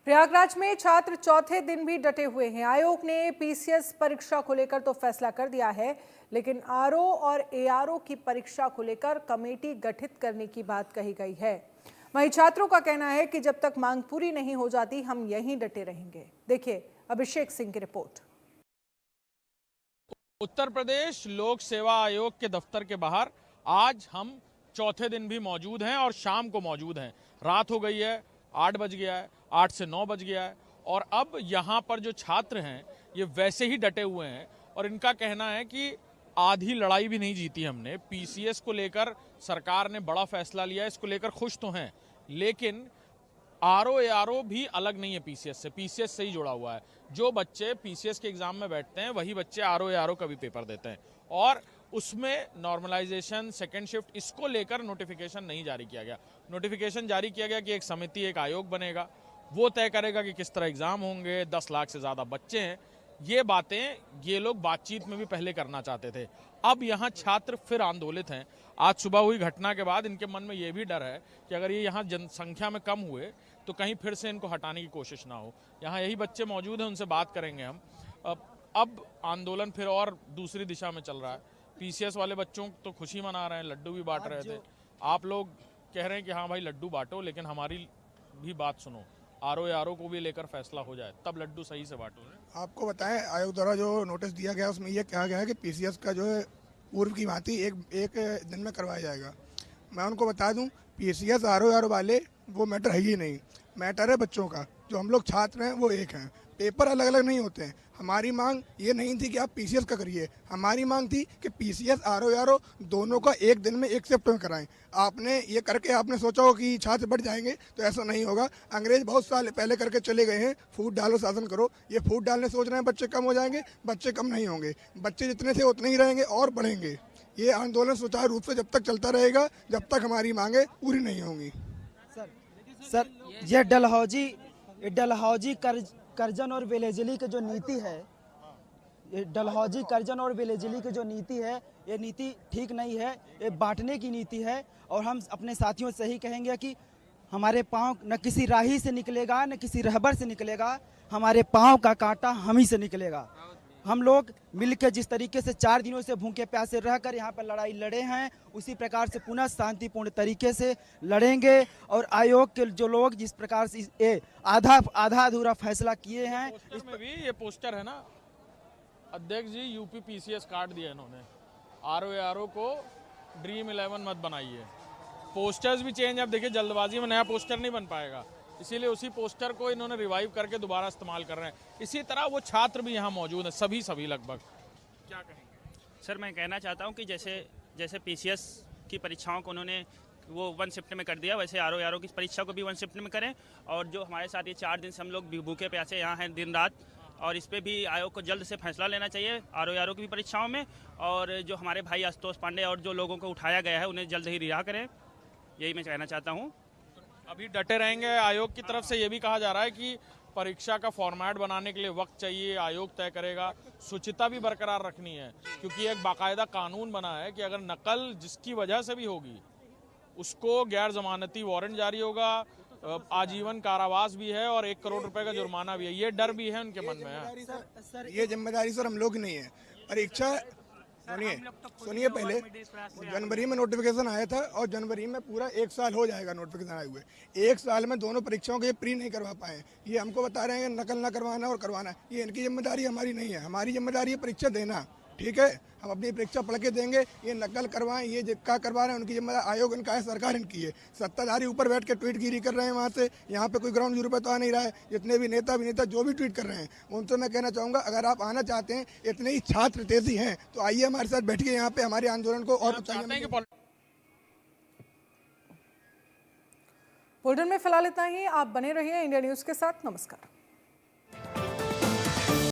प्रयागराज में छात्र चौथे दिन भी डटे हुए हैं। आयोग ने पीसीएस परीक्षा को लेकर तो फैसला कर दिया है, लेकिन आरओ और एआरओ की परीक्षा को लेकर कमेटी गठित करने की बात कही गई है। वहीं छात्रों का कहना है कि जब तक मांग पूरी नहीं हो जाती हम यहीं डटे रहेंगे। देखिए अभिषेक सिंह की रिपोर्ट। उत्तर प्रदेश लोक सेवा आयोग के दफ्तर के बाहर आज हम चौथे दिन भी मौजूद हैं और शाम को मौजूद हैं। रात हो गई है, 8 बज गया है, 8 से 9 बज गया है और अब यहाँ पर जो छात्र हैं ये वैसे ही डटे हुए हैं और इनका कहना है कि आधी लड़ाई भी नहीं जीती हमने। पीसीएस को लेकर सरकार ने बड़ा फैसला लिया है, इसको लेकर खुश तो हैं, लेकिन आरओ एआरओ भी अलग नहीं है पीसीएस से। पीसीएस से ही जुड़ा हुआ है। जो बच्चे पीसीएस के एग्जाम में बैठते हैं वही बच्चे आरओ एआरओ का भी पेपर देते हैं और उसमें नॉर्मलाइजेशन, सेकेंड शिफ्ट, इसको लेकर नोटिफिकेशन नहीं जारी किया गया। नोटिफिकेशन जारी किया गया कि एक समिति, एक आयोग बनेगा, वो तय करेगा कि किस तरह एग्जाम होंगे। 10 लाख से ज़्यादा बच्चे हैं। ये बातें ये लोग बातचीत में भी पहले करना चाहते थे। अब यहाँ छात्र फिर आंदोलित हैं। आज सुबह हुई घटना के बाद इनके मन में ये भी डर है कि अगर ये यहाँ जनसंख्या में कम हुए तो कहीं फिर से इनको हटाने की कोशिश ना हो। यहाँ यही बच्चे मौजूद हैं, उनसे बात करेंगे हम। अब आंदोलन फिर और दूसरी दिशा में चल रहा है। पीसीएस वाले बच्चों तो खुशी मना रहे हैं, लड्डू भी बांट रहे थे। आप लोग कह रहे हैं कि हाँ भाई लड्डू बांटो, लेकिन हमारी भी बात सुनो। आरओ एआरओ को भी लेकर फैसला हो जाए तब लड्डू सही से बांटो। आपको बताएं, आयोग द्वारा जो नोटिस दिया गया उसमें यह कहा गया है कि पीसीएस का जो है पूर्व की भांति एक दिन में करवाया जाएगा। मैं उनको बता दूं, पीसीएस आरओ एआरओ वाले वो मैटर है ही नहीं। मैटर है बच्चों का। जो हम लोग छात्र हैं वो एक हैं, पेपर अलग अलग नहीं होते हैं। हमारी मांग ये नहीं थी कि आप पीसीएस का करिए, हमारी मांग थी कि पीसीएस आरओ एआरओ दोनों का एक दिन में एक शिफ्ट में कराएं। आपने ये करके आपने सोचा हो कि छात्र बढ़ जाएंगे, तो ऐसा नहीं होगा। अंग्रेज बहुत साल पहले करके चले गए हैं, फूट डालो शासन करो। ये फूट डालने सोच रहे हैं बच्चे कम हो जाएंगे, बच्चे कम नहीं होंगे। बच्चे जितने थे उतने ही रहेंगे और बढ़ेंगे। ये आंदोलन सुचारू रूप से जब तक चलता रहेगा, जब तक हमारी मांगे पूरी नहीं होंगी। सर ये डलहौजी करजन और बेलेजली की जो नीति है, ये डलहौजी करजन और बेलेजली की जो नीति है, ये नीति ठीक नहीं है। ये बांटने की नीति है और हम अपने साथियों से ही कहेंगे कि हमारे पाँव न किसी राही से निकलेगा न किसी रहबर से निकलेगा, हमारे पाँव का कांटा हम ही से निकलेगा। हम लोग मिलकर जिस तरीके से 4 दिनों से भूखे प्यासे रहकर यहाँ पर लड़ाई लड़े हैं, उसी प्रकार से पुनः शांतिपूर्ण तरीके से लड़ेंगे। और आयोग के जो लोग जिस प्रकार से आधा अधूरा फैसला किए हैं, इसमें भी ये पोस्टर है ना, अध्यक्ष जी यूपी पीसीएस काट दिया इन्होंने। आरओ एआरओ को ड्रीम 11 मत बनाइए। पोस्टर्स भी चेंज। अब देखिए जल्दबाजी में नया पोस्टर नहीं बन पाएगा, इसीलिए उसी पोस्टर को इन्होंने रिवाइव करके दोबारा इस्तेमाल कर रहे हैं। इसी तरह वो छात्र भी यहाँ मौजूद हैं, सभी लगभग। क्या कहेंगे? सर मैं कहना चाहता हूँ कि जैसे पीसीएस की परीक्षाओं को उन्होंने वो 1 शिफ्ट में कर दिया, वैसे आरओ एआरओ की परीक्षा को भी 1 शिफ्ट में करें। और जो हमारे साथ ये 4 दिन से हम लोग भूखे प्यासे यहाँ हैं दिन रात, और इस पर भी आयोग को जल्द से फैसला लेना चाहिए आरओ एआरओ की भी परीक्षाओं में। और जो हमारे भाई आशुतोष पांडे और जो लोगों को उठाया गया है उन्हें जल्द ही रिहा करें, यही मैं कहना चाहता हूँ। अभी डटे रहेंगे। आयोग की तरफ से ये भी कहा जा रहा है कि परीक्षा का फॉर्मेट बनाने के लिए वक्त चाहिए, आयोग तय करेगा। शुचिता भी बरकरार रखनी है, क्योंकि एक बाकायदा कानून बना है कि अगर नकल जिसकी वजह से भी होगी उसको गैर जमानती वारंट जारी होगा, आजीवन कारावास भी है और 1 करोड़ रुपए का जुर्माना भी है। ये डर भी है उनके मन में। ये जिम्मेदारी सर हम लोग की नहीं है। परीक्षा सुनिए पहले जनवरी में नोटिफिकेशन आया था और जनवरी में पूरा 1 साल हो जाएगा नोटिफिकेशन आए हुए। 1 साल में दोनों परीक्षाओं के प्री नहीं करवा पाए। ये हमको बता रहे हैं नकल ना करवाना और करवाना। ये इनकी जिम्मेदारी, हमारी नहीं है। हमारी जिम्मेदारी है परीक्षा देना, ठीक है। हम अपनी परीक्षा पढ़ के देंगे। ये नकल करवाएं, ये जिक्का करवा रहे हैं, उनकी जिम्मेदारी आयोग इनका है, सरकार इनकी है। सत्ताधारी ऊपर बैठ के ट्वीटगिरी कर रहे हैं वहाँ से। यहाँ पे कोई ग्राउंड जीरो पे तो आ नहीं रहा है। जितने भी नेता जो भी ट्वीट कर रहे हैं उनसे मैं कहना चाहूँगा, अगर आप आना चाहते हैं, इतने ही छात्र तेजी हैं, तो आइए हमारे साथ बैठिए यहाँ पे, हमारे आंदोलन को और बुलेटिन में फिलहाल इतना ही। आप बने रहिए इंडिया न्यूज के साथ। नमस्कार।